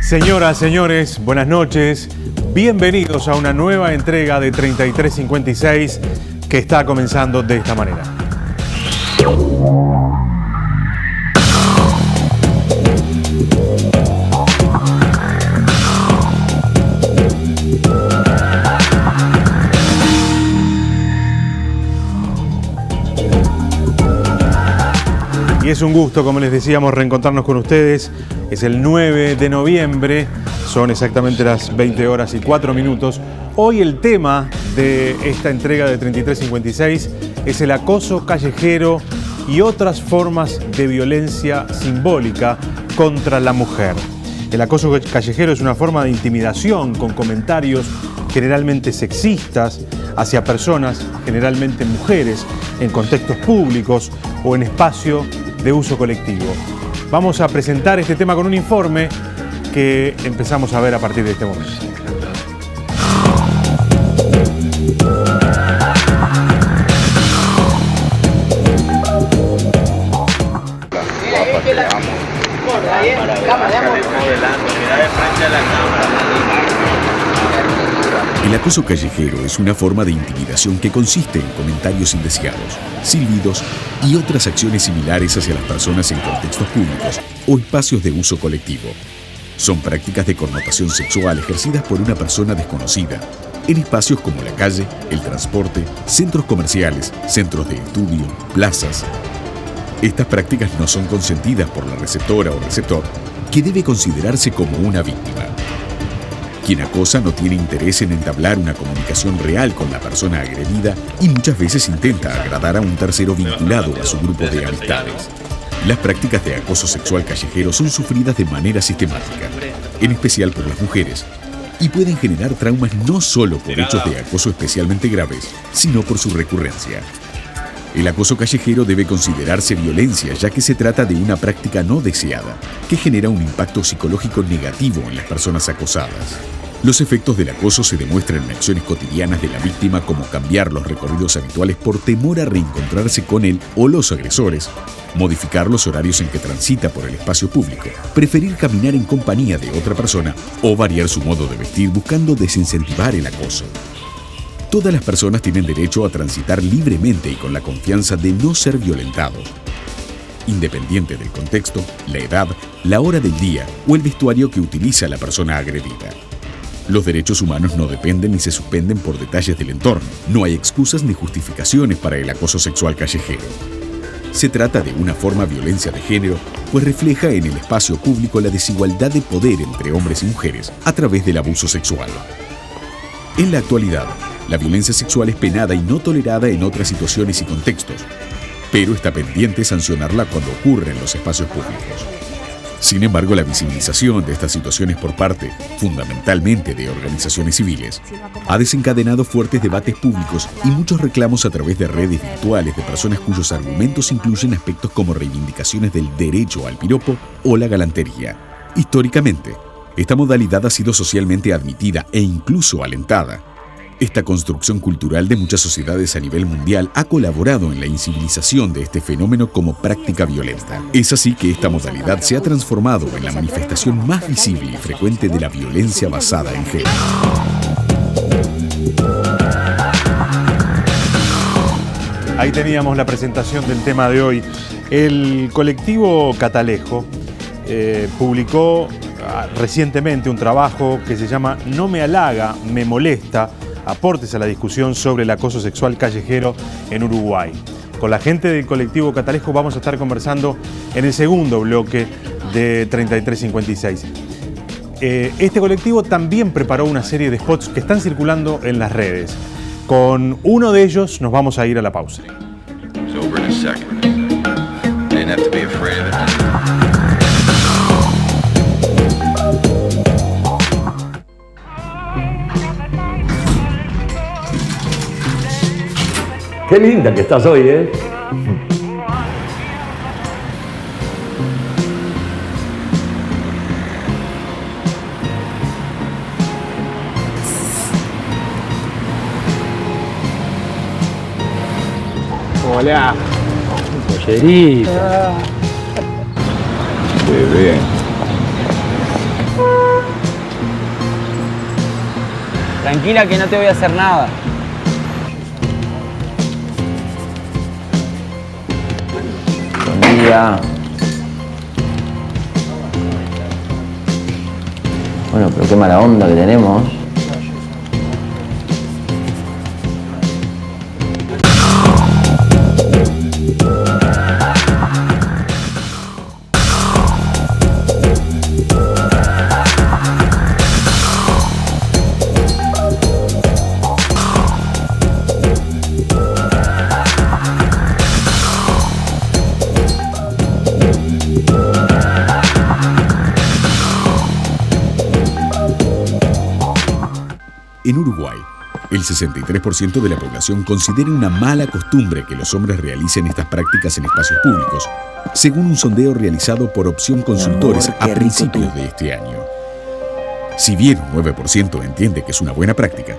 Señoras, señores, buenas noches. Bienvenidos a una nueva entrega de 3356 que está comenzando de esta manera. Y es un gusto, como les decíamos, reencontrarnos con ustedes. Es el 9 de noviembre, son exactamente las 20 horas y 4 minutos. Hoy el tema de esta entrega de 3356 es el acoso callejero y otras formas de violencia simbólica contra la mujer. El acoso callejero es una forma de intimidación con comentarios generalmente sexistas hacia personas, generalmente mujeres, en contextos públicos o en espacio de uso colectivo. Vamos a presentar este tema con un informe que empezamos a ver a partir de este momento. El acoso callejero es una forma de intimidación que consiste en comentarios indeseados, silbidos y otras acciones similares hacia las personas en contextos públicos o espacios de uso colectivo. Son prácticas de connotación sexual ejercidas por una persona desconocida en espacios como la calle, el transporte, centros comerciales, centros de estudio, plazas. Estas prácticas no son consentidas por la receptora o receptor, que debe considerarse como una víctima. Quien acosa no tiene interés en entablar una comunicación real con la persona agredida y muchas veces intenta agradar a un tercero vinculado a su grupo de amistades. Las prácticas de acoso sexual callejero son sufridas de manera sistemática, en especial por las mujeres, y pueden generar traumas no solo por hechos de acoso especialmente graves, sino por su recurrencia. El acoso callejero debe considerarse violencia, ya que se trata de una práctica no deseada, que genera un impacto psicológico negativo en las personas acosadas. Los efectos del acoso se demuestran en acciones cotidianas de la víctima, como cambiar los recorridos habituales por temor a reencontrarse con él o los agresores, modificar los horarios en que transita por el espacio público, preferir caminar en compañía de otra persona o variar su modo de vestir buscando desincentivar el acoso. Todas las personas tienen derecho a transitar libremente y con la confianza de no ser violentados, independiente del contexto, la edad, la hora del día o el vestuario que utiliza la persona agredida. Los derechos humanos no dependen ni se suspenden por detalles del entorno. No hay excusas ni justificaciones para el acoso sexual callejero. Se trata de una forma de violencia de género, pues refleja en el espacio público la desigualdad de poder entre hombres y mujeres a través del abuso sexual. En la actualidad, la violencia sexual es penada y no tolerada en otras situaciones y contextos, pero está pendiente sancionarla cuando ocurre en los espacios públicos. Sin embargo, la visibilización de estas situaciones por parte, fundamentalmente de organizaciones civiles, ha desencadenado fuertes debates públicos y muchos reclamos a través de redes virtuales de personas cuyos argumentos incluyen aspectos como reivindicaciones del derecho al piropo o la galantería. Históricamente, esta modalidad ha sido socialmente admitida e incluso alentada. Esta construcción cultural de muchas sociedades a nivel mundial ha colaborado en la incivilización de este fenómeno como práctica violenta. Es así que esta modalidad se ha transformado en la manifestación más visible y frecuente de la violencia basada en género. Ahí teníamos la presentación del tema de hoy. El colectivo Catalejo publicó recientemente un trabajo que se llama No me halaga, me molesta, aportes a la discusión sobre el acoso sexual callejero en Uruguay. Con la gente del colectivo Catalejo vamos a estar conversando en el segundo bloque de 3356. Este colectivo también preparó una serie de spots que están circulando en las redes. Con uno de ellos nos vamos a ir a la pausa. Qué linda que estás hoy, ¿eh? Hola. Pollerita. Qué bien. Tranquila que no te voy a hacer nada. Buen día. Bueno, pero qué mala onda que tenemos. En Uruguay, el 63% de la población considera una mala costumbre que los hombres realicen estas prácticas en espacios públicos, según un sondeo realizado por Opción Consultores a principios de este año. Si bien un 9% entiende que es una buena práctica,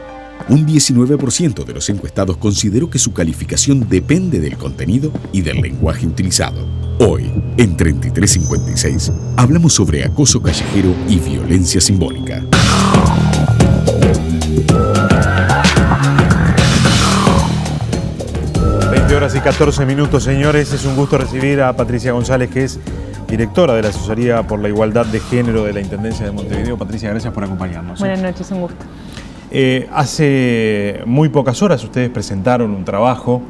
un 19% de los encuestados consideró que su calificación depende del contenido y del lenguaje utilizado. Hoy, en 3356, hablamos sobre acoso callejero y violencia simbólica. 20:14 minutos, señores. Es un gusto recibir a Patricia González, que es directora de la Asesoría por la Igualdad de Género de la Intendencia de Montevideo. Patricia, gracias por acompañarnos. Buenas noches, un gusto. Hace muy pocas horas ustedes presentaron un trabajo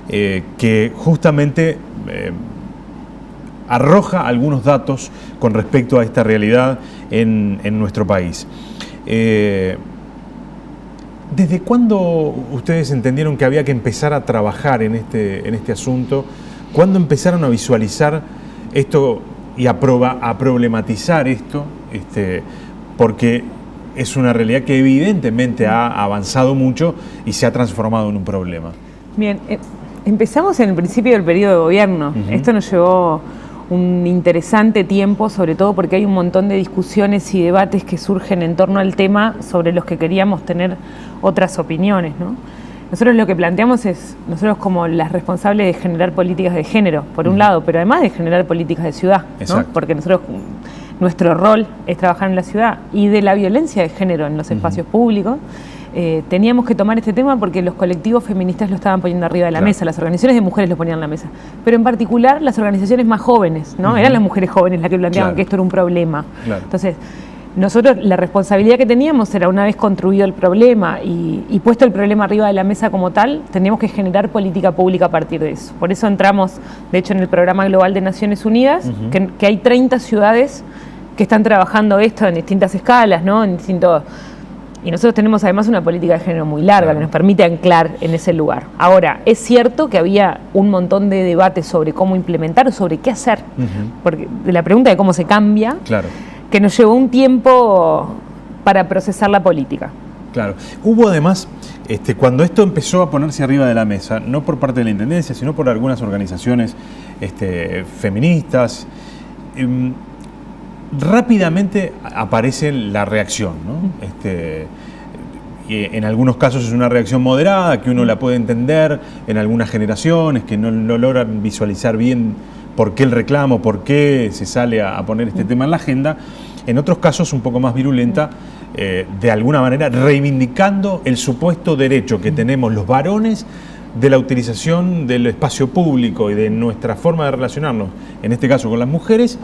que justamente arroja algunos datos con respecto a esta realidad en nuestro país. ¿Desde cuándo ustedes entendieron que había que empezar a trabajar en este asunto? ¿Cuándo empezaron a visualizar esto y a problematizar esto? Porque es una realidad que evidentemente ha avanzado mucho y se ha transformado en un problema. Bien, empezamos en el principio del periodo de gobierno. Esto nos llevó un interesante tiempo, sobre todo porque hay un montón de discusiones y debates que surgen en torno al tema sobre los que queríamos tener otras opiniones, ¿no? Nosotros lo que planteamos es, nosotros como las responsables de generar políticas de género, por un lado, pero además de generar políticas de ciudad, ¿no? Porque nosotros, nuestro rol es trabajar en la ciudad, y de la violencia de género en los espacios públicos, teníamos que tomar este tema porque los colectivos feministas lo estaban poniendo arriba de la mesa, las organizaciones de mujeres lo ponían en la mesa, pero en particular las organizaciones más jóvenes, ¿no? Eran las mujeres jóvenes las que planteaban que esto era un problema. Entonces, nosotros la responsabilidad que teníamos era, una vez construido el problema y puesto el problema arriba de la mesa como tal, teníamos que generar política pública a partir de eso. Por eso entramos, de hecho, en el Programa Global de Naciones Unidas, que hay 30 ciudades que están trabajando esto en distintas escalas, ¿no? En distintos... Y nosotros tenemos además una política de género muy larga que nos permite anclar en ese lugar. Ahora, es cierto que había un montón de debates sobre cómo implementar o sobre qué hacer, porque de la pregunta de cómo se cambia, que nos llevó un tiempo para procesar la política. Claro. Hubo además, cuando esto empezó a ponerse arriba de la mesa, no por parte de la Intendencia, sino por algunas organizaciones feministas, rápidamente aparece la reacción, ¿no? En algunos casos es una reacción moderada, que uno la puede entender, en algunas generaciones que no logran visualizar bien por qué el reclamo, por qué se sale a poner este tema en la agenda. En otros casos un poco más virulenta, de alguna manera reivindicando el supuesto derecho que tenemos los varones de la utilización del espacio público y de nuestra forma de relacionarnos, en este caso con las mujeres,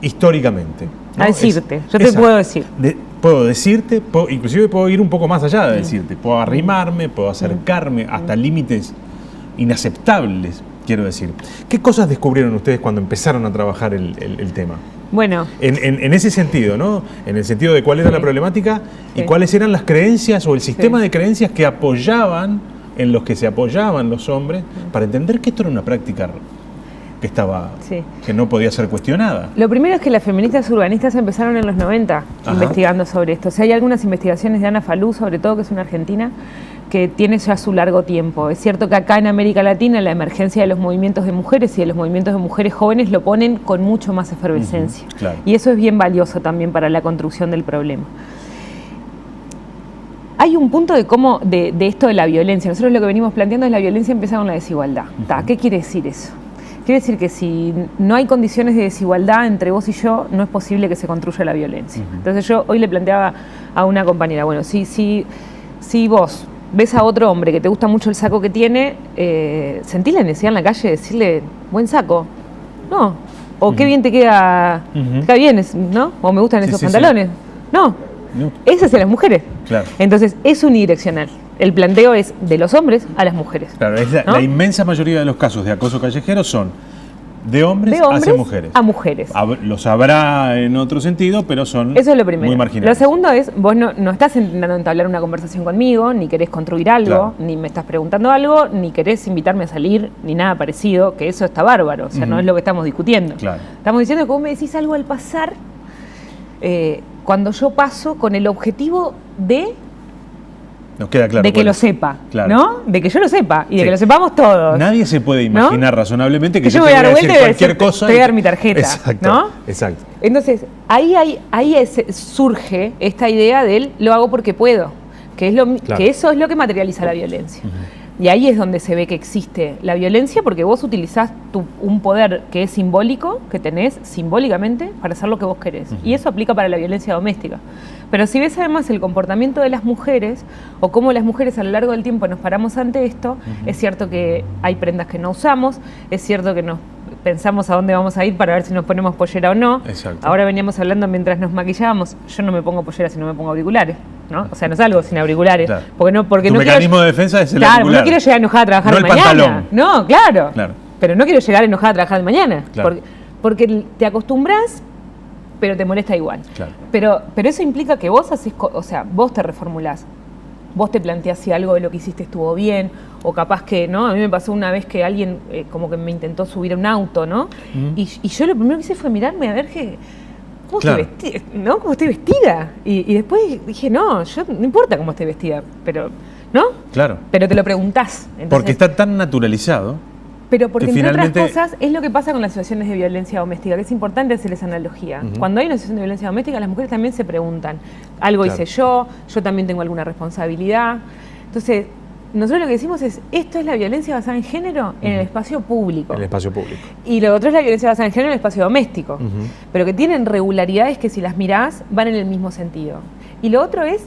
históricamente, ¿no? A decirte, yo te puedo decir. Puedo decirte, inclusive puedo ir un poco más allá de decirte, puedo arrimarme, puedo acercarme hasta límites inaceptables, quiero decir. ¿Qué cosas descubrieron ustedes cuando empezaron a trabajar el tema? Bueno, en ese sentido, ¿no? En el sentido de cuál era la problemática y cuáles eran las creencias o el sistema de creencias que apoyaban, en los que se apoyaban los hombres, para entender que esto era una práctica que no podía ser cuestionada. Lo primero es que las feministas urbanistas empezaron en los 90 investigando sobre esto. O sea, hay algunas investigaciones de Ana Falú, sobre todo, que es una argentina, que tiene ya su largo tiempo. Es cierto que acá en América Latina la emergencia de los movimientos de mujeres y de los movimientos de mujeres jóvenes lo ponen con mucho más efervescencia. Y eso es bien valioso también para la construcción del problema. Hay un punto de esto de la violencia. Nosotros lo que venimos planteando es la violencia empieza con la desigualdad. ¿Qué quiere decir eso? Quiere decir que si no hay condiciones de desigualdad entre vos y yo, no es posible que se construya la violencia. Entonces yo hoy le planteaba a una compañera, bueno, si si vos ves a otro hombre que te gusta mucho el saco que tiene, ¿sentís la necesidad en la calle de decirle, buen saco? No. O qué bien te queda, está bien, ¿no? O me gustan esos pantalones. Sí. No. Es hacia las mujeres. Claro. Entonces, es unidireccional. El planteo es de los hombres a las mujeres. Claro, es ¿no? La inmensa mayoría de los casos de acoso callejero son de hombres hacia mujeres. A mujeres. Los habrá en otro sentido, pero son Eso es lo primero. muy marginales. Lo segundo es, vos no estás intentando entablar una conversación conmigo, ni querés construir algo, ni me estás preguntando algo, ni querés invitarme a salir, ni nada parecido, que eso está bárbaro. O sea, no es lo que estamos discutiendo. Claro. Estamos diciendo que vos me decís algo al pasar, cuando yo paso con el objetivo de... Nos queda claro. De que lo sepa, claro. ¿no? De que yo lo sepa y de que lo sepamos todos. Nadie se puede imaginar razonablemente que yo me voy a dar vuelta y cualquier cosa. Te voy a dar mi tarjeta, exacto, ¿no? Exacto. Entonces, surge esta idea del lo hago porque puedo, que eso es lo que materializa la violencia. Y ahí es donde se ve que existe la violencia, porque vos utilizás un poder que es simbólico, que tenés simbólicamente para hacer lo que vos querés. Y eso aplica para la violencia doméstica. Pero si ves además el comportamiento de las mujeres, o cómo las mujeres a lo largo del tiempo nos paramos ante esto, es cierto que hay prendas que no usamos, es cierto que nos pensamos a dónde vamos a ir para ver si nos ponemos pollera o no. Exacto. Ahora veníamos hablando mientras nos maquillábamos, yo no me pongo pollera si no me pongo auriculares, ¿no? O sea, no salgo sin auriculares. Claro. Porque tu no mecanismo de defensa es el auricular. auricular. No quiero llegar enojada a trabajar no de el mañana. Pantalón. No, claro. Claro. Pero no quiero llegar enojada a trabajar de mañana. Claro. Porque te acostumbras, pero te molesta igual. Claro. Pero eso implica que vos vos te reformulás. Vos te planteás si algo de lo que hiciste estuvo bien, o capaz que, ¿no? A mí me pasó una vez que alguien como que me intentó subir a un auto, ¿no? Y yo lo primero que hice fue mirarme a ver cómo estoy vestida. Y después dije, no importa cómo estoy vestida, pero, ¿no? Claro. Pero te lo preguntás. Entonces, porque está tan naturalizado. Pero porque, entre finalmente... otras cosas, es lo que pasa con las situaciones de violencia doméstica, que es importante hacer esa analogía. Cuando hay una situación de violencia doméstica, las mujeres también se preguntan, algo hice yo también tengo alguna responsabilidad. Entonces, nosotros lo que decimos es, esto es la violencia basada en género en el espacio público. En el espacio público. Y lo otro es la violencia basada en género en el espacio doméstico. Pero que tienen regularidades que si las mirás, van en el mismo sentido. Y lo otro es,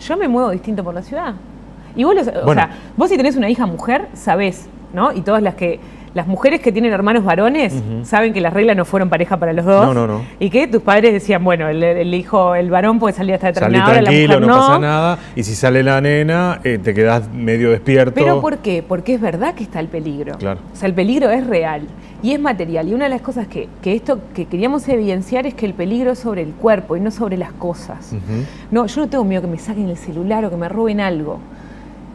yo me muevo distinto por la ciudad. Y vos, vos si tenés una hija mujer, sabés, ¿no? Y todas las mujeres que tienen hermanos varones saben que las reglas no fueron pareja para los dos. No. Y que tus padres decían, bueno, el varón puede salir hasta determinada hora, la tranquilo, mujer no pasa nada. Y si sale la nena, te quedás medio despierto. ¿Pero por qué? Porque es verdad que está el peligro. Claro. O sea, el peligro es real y es material. Y una de las cosas que queríamos evidenciar es que el peligro es sobre el cuerpo y no sobre las cosas. No, yo no tengo miedo que me saquen el celular o que me roben algo.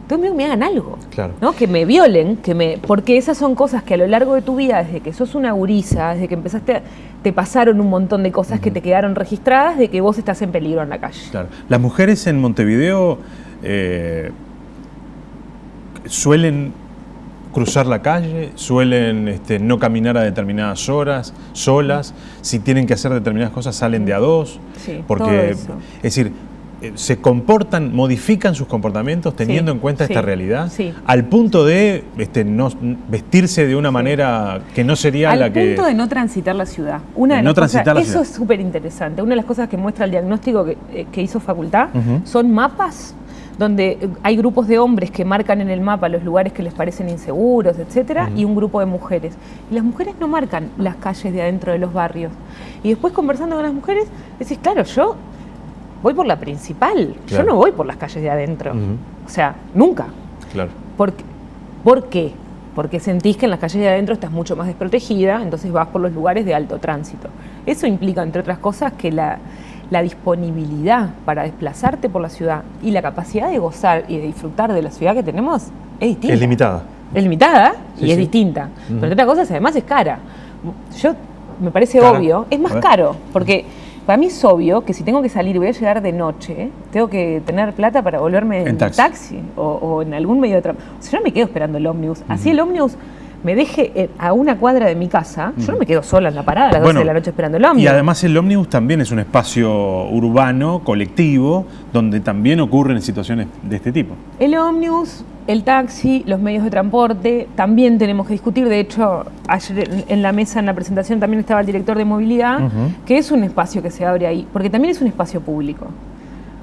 Tengo miedo que me hagan algo, claro. ¿no? Que me violen, porque esas son cosas que a lo largo de tu vida, desde que sos una gurisa, desde que empezaste, te pasaron un montón de cosas que te quedaron registradas de que vos estás en peligro en la calle. Claro. Las mujeres en Montevideo suelen cruzar la calle, suelen no caminar a determinadas horas, solas, si tienen que hacer determinadas cosas salen de a dos, sí, porque, todo eso. es decir, se comportan, modifican sus comportamientos teniendo en cuenta esta realidad, al punto de no vestirse de una manera que no sería la que... Al punto de no transitar la ciudad. Eso es súper interesante. Una de las cosas que muestra el diagnóstico que hizo Facultad son mapas donde hay grupos de hombres que marcan en el mapa los lugares que les parecen inseguros, etcétera, y un grupo de mujeres. Y las mujeres no marcan las calles de adentro de los barrios. Y después conversando con las mujeres, decís, claro, yo voy por la principal, yo no voy por las calles de adentro. O sea, nunca. Claro. ¿Por qué? Porque sentís que en las calles de adentro estás mucho más desprotegida, entonces vas por los lugares de alto tránsito. Eso implica, entre otras cosas, que la disponibilidad para desplazarte por la ciudad y la capacidad de gozar y de disfrutar de la ciudad que tenemos es distinta. Es limitada. Es limitada y es distinta. Pero entre otras cosas, además es cara. Me parece obvio, es más caro, porque para mí es obvio que si tengo que salir y voy a llegar de noche, tengo que tener plata para volverme en taxi o en algún medio de transporte. O sea, yo no me quedo esperando el ómnibus. Así el ómnibus me deje a una cuadra de mi casa, yo no me quedo sola en la parada a las 12 de la noche esperando el ómnibus. Y además el ómnibus también es un espacio urbano, colectivo, donde también ocurren situaciones de este tipo. El ómnibus, el taxi, los medios de transporte, también tenemos que discutir. De hecho, ayer en la mesa, en la presentación, también estaba el director de movilidad, que es un espacio que se abre ahí, porque también es un espacio público.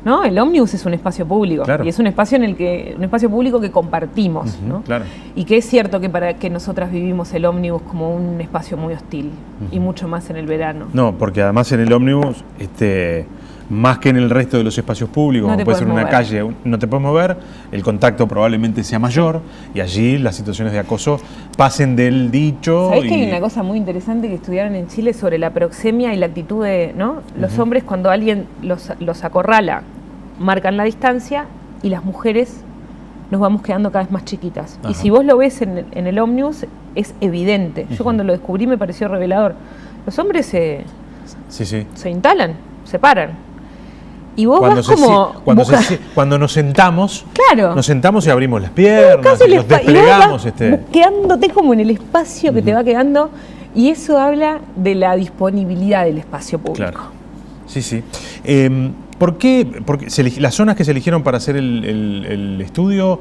¿no? El ómnibus es un espacio público, Claro. y es un espacio público que compartimos, ¿no? Claro. Y que es cierto que para que nosotras vivimos el ómnibus como un espacio muy hostil, y mucho más en el verano. No, porque además en el ómnibus, más que en el resto de los espacios públicos, No como te puede ser podés una mover. calle, no te puedes mover, el contacto probablemente sea mayor y allí las situaciones de acoso pasen del dicho. ¿Sabés que hay una cosa muy interesante que estudiaron en Chile sobre la proxemia y la actitud de, ¿no? Los hombres, cuando alguien los acorrala, marcan la distancia, y las mujeres nos vamos quedando cada vez más chiquitas. Ajá. Y si vos lo ves en el ómnibus, es evidente. Yo cuando lo descubrí me pareció revelador. Los hombres se instalan, se paran. Y vos vas como... Cuando nos sentamos, Claro. nos sentamos y abrimos las piernas, Buscás el y nos espa- y vos desplegamos. vas quedándote como en el espacio que te va quedando, y eso habla de la disponibilidad del espacio público. Claro. Sí. ¿Por qué? Porque las zonas que se eligieron para hacer el estudio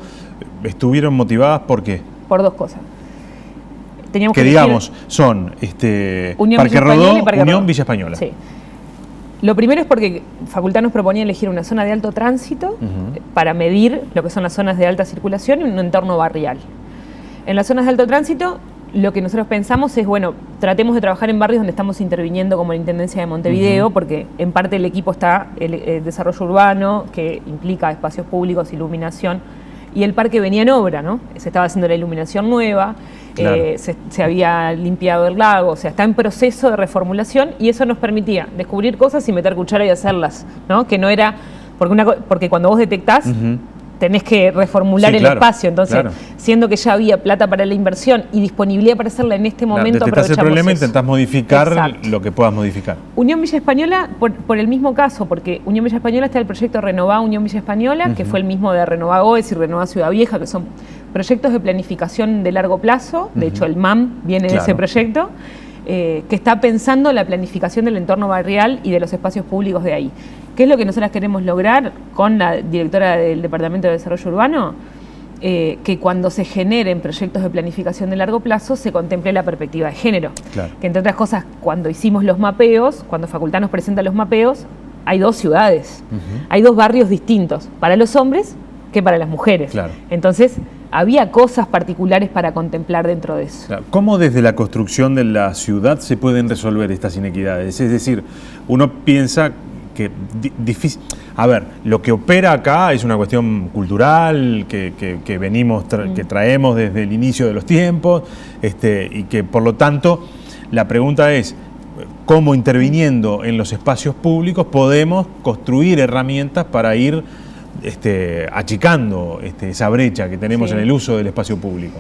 estuvieron motivadas ¿por qué? Por dos cosas. Teníamos Que elegir digamos, son Unión Parque Villa Española Rodó, y Parque Unión Rodó. Villa Española. Sí. Lo primero es porque Facultad nos proponía elegir una zona de alto tránsito para medir lo que son las zonas de alta circulación y un entorno barrial. En las zonas de alto tránsito, lo que nosotros pensamos es, bueno, tratemos de trabajar en barrios donde estamos interviniendo, como la Intendencia de Montevideo, porque en parte del equipo está el desarrollo urbano, que implica espacios públicos, iluminación, y el parque venía en obra, ¿no? Se estaba haciendo la iluminación nueva, Claro. se había limpiado el lago, o sea, está en proceso de reformulación, y eso nos permitía descubrir cosas y meter cuchara y hacerlas, ¿no? Que no era, porque cuando vos detectás, tenés que reformular Sí, el claro, espacio. Entonces, claro. siendo que ya había plata para la inversión y disponibilidad para hacerla en este momento, Detectás el aprovechamos problema e eso. intentás modificar Exacto. lo que puedas modificar. Unión Villa Española, por el mismo caso, porque Unión Villa Española está el proyecto Renová Unión Villa Española, que fue el mismo de Renová Goes y Renová Ciudad Vieja, que son proyectos de planificación de largo plazo. De hecho, el MAM viene de Claro. ese proyecto, que está pensando la planificación del entorno barrial y de los espacios públicos de ahí. ¿Qué es lo que nosotras queremos lograr con la directora del Departamento de Desarrollo Urbano? Que cuando se generen proyectos de planificación de largo plazo se contemple la perspectiva de género. Claro. Que entre otras cosas, cuando hicimos los mapeos, cuando Facultad nos presenta los mapeos, hay dos ciudades, hay dos barrios distintos, para los hombres que para las mujeres. Claro. Entonces, había cosas particulares para contemplar dentro de eso. Claro. ¿Cómo desde la construcción de la ciudad se pueden resolver estas inequidades? Es decir, uno piensa que difícil. A ver, lo que opera acá es una cuestión cultural que venimos, que traemos desde el inicio de los tiempos, y que por lo tanto la pregunta es cómo interviniendo en los espacios públicos podemos construir herramientas para ir achicando esa brecha que tenemos Sí. en el uso del espacio público.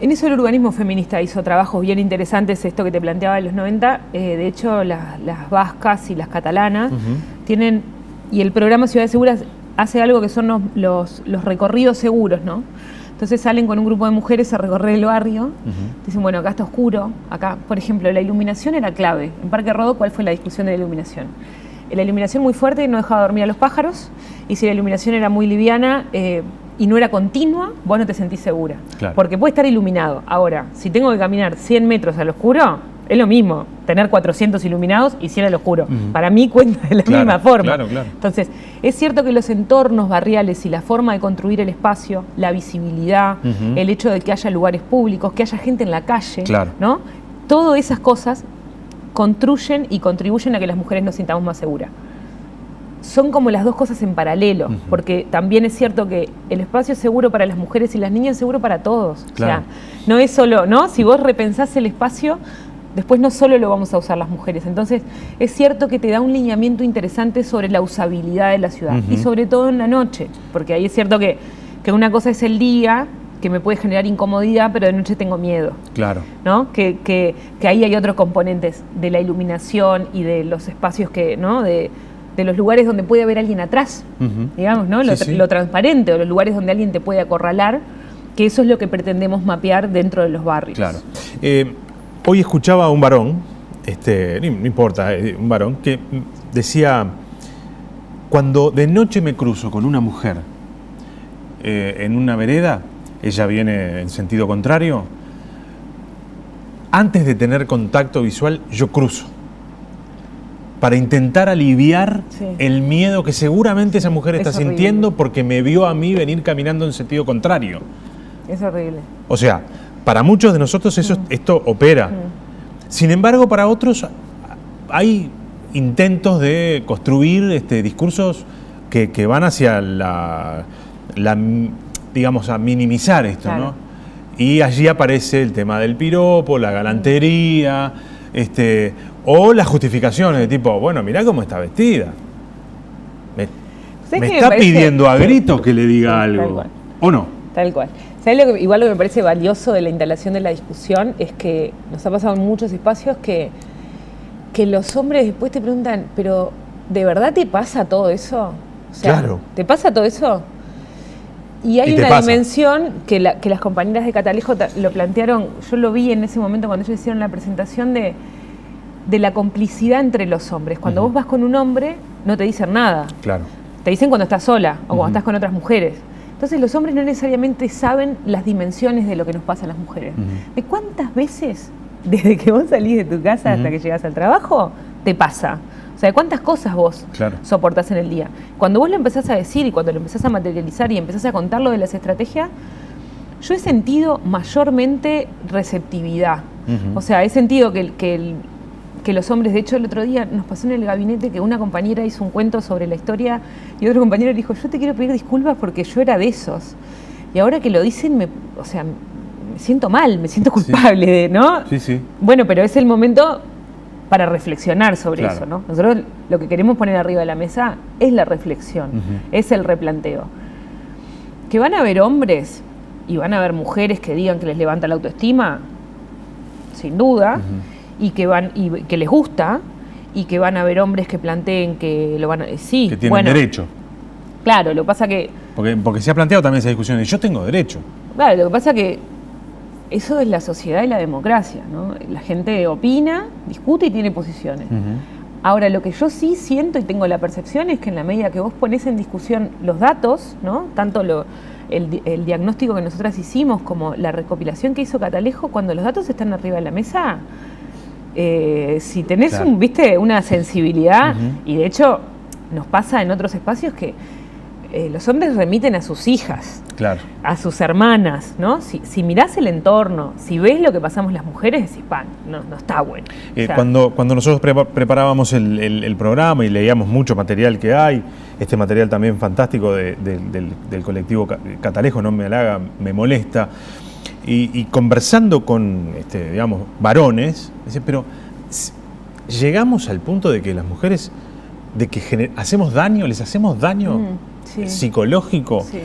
En eso el urbanismo feminista hizo trabajos bien interesantes, esto que te planteaba en los 90. De hecho, las vascas y las catalanas tienen, y el programa Ciudades Seguras hace algo que son los recorridos seguros, ¿no? Entonces salen con un grupo de mujeres a recorrer el barrio, dicen, bueno, acá está oscuro, acá, por ejemplo, la iluminación era clave. En Parque Rodó, ¿cuál fue la discusión de la iluminación? La iluminación muy fuerte no dejaba dormir a los pájaros, y si la iluminación era muy liviana y no era continua, vos no te sentís segura. Claro. Porque puede estar iluminado. Ahora, si tengo que caminar 100 metros al oscuro, es lo mismo tener 400 iluminados y 100 al oscuro. Para mí cuenta de la Claro, misma forma. claro. Entonces, es cierto que los entornos barriales y la forma de construir el espacio, la visibilidad, el hecho de que haya lugares públicos, que haya gente en la calle, Claro. ¿no? Todas esas cosas construyen y contribuyen a que las mujeres nos sintamos más seguras. Son como las dos cosas en paralelo, porque también es cierto que el espacio es seguro para las mujeres y las niñas es seguro para todos. Claro. O sea, no es solo, ¿no? Si vos repensás el espacio, después no solo lo vamos a usar las mujeres. Entonces, es cierto que te da un lineamiento interesante sobre la usabilidad de la ciudad, y sobre todo en la noche, porque ahí es cierto que una cosa es el día, que me puede generar incomodidad, pero de noche tengo miedo. Claro. ¿No? Que ahí hay otros componentes de la iluminación y de los espacios que, ¿no? De los lugares donde puede haber alguien atrás, digamos, ¿no? Sí. Lo transparente, o los lugares donde alguien te puede acorralar, que eso es lo que pretendemos mapear dentro de los barrios. Claro. Hoy escuchaba a un varón, no importa, un varón, que decía, cuando de noche me cruzo con una mujer en una vereda, ella viene en sentido contrario, antes de tener contacto visual, yo cruzo. para intentar aliviar Sí. el miedo que seguramente esa mujer está Es horrible. sintiendo porque me vio a mí venir caminando en sentido contrario. Es horrible. O sea, para muchos de nosotros esto opera. Sin embargo, para otros hay intentos de construir discursos que van hacia digamos, a minimizar esto, Claro. ¿no? Y allí aparece el tema del piropo, la galantería, o las justificaciones de tipo, bueno, mirá cómo está vestida. Me ¿Sabes qué me está parece? pidiendo a gritos que le diga Sí, tal algo. cual. ¿O no? Tal cual. ¿Sabes igual lo que me parece valioso de la instalación de la discusión? Es que nos ha pasado en muchos espacios que los hombres después te preguntan, pero ¿de verdad te pasa todo eso? O sea, Claro. ¿te pasa todo eso? Y hay Y te una pasa. dimensión que las compañeras de Catalejo lo plantearon, yo lo vi en ese momento cuando ellos hicieron la presentación de la complicidad entre los hombres. Cuando vos vas con un hombre, no te dicen nada. Claro. Te dicen cuando estás sola o cuando estás con otras mujeres. Entonces los hombres no necesariamente saben las dimensiones de lo que nos pasa a las mujeres. ¿De cuántas veces, desde que vos salís de tu casa hasta que llegás al trabajo, te pasa? O sea, ¿de cuántas cosas vos Claro. soportás en el día? Cuando vos lo empezás a decir y cuando lo empezás a materializar y empezás a contar lo de las estrategias, yo he sentido mayormente receptividad. O sea, he sentido que los hombres, de hecho el otro día nos pasó en el gabinete que una compañera hizo un cuento sobre la historia y otro compañero le dijo, yo te quiero pedir disculpas porque yo era de esos. Y ahora que lo dicen, me siento mal, me siento culpable, ¿no? Sí, sí. Bueno, pero es el momento para reflexionar sobre Claro. eso, ¿no? Nosotros lo que queremos poner arriba de la mesa es la reflexión, es el replanteo. Que van a haber hombres y van a haber mujeres que digan que les levanta la autoestima, sin duda, y que les gusta, y que van a haber hombres que planteen que lo van a... Sí, Que tienen bueno, derecho. Claro, lo que pasa que... Porque se ha planteado también esa discusión de yo tengo derecho. Claro, lo que pasa que eso es la sociedad y la democracia, ¿no? La gente opina, discute y tiene posiciones. Ahora, lo que yo sí siento y tengo la percepción es que en la medida que vos ponés en discusión los datos, ¿no? Tanto el diagnóstico que nosotras hicimos como la recopilación que hizo Catalejo, cuando los datos están arriba de la mesa, si tenés Claro. una sensibilidad, y de hecho nos pasa en otros espacios que los hombres remiten a sus hijas, Claro. a sus hermanas, ¿no? Si mirás el entorno, si ves lo que pasamos las mujeres, decís, pan, no está bueno. O sea, Cuando nosotros preparábamos el programa y leíamos mucho material que hay, este material también fantástico del colectivo Catalejo, No me halaga, me molesta, y conversando con, digamos, varones, dice, pero llegamos al punto de que las mujeres, de que hacemos daño, les hacemos daño sí. psicológico, Sí.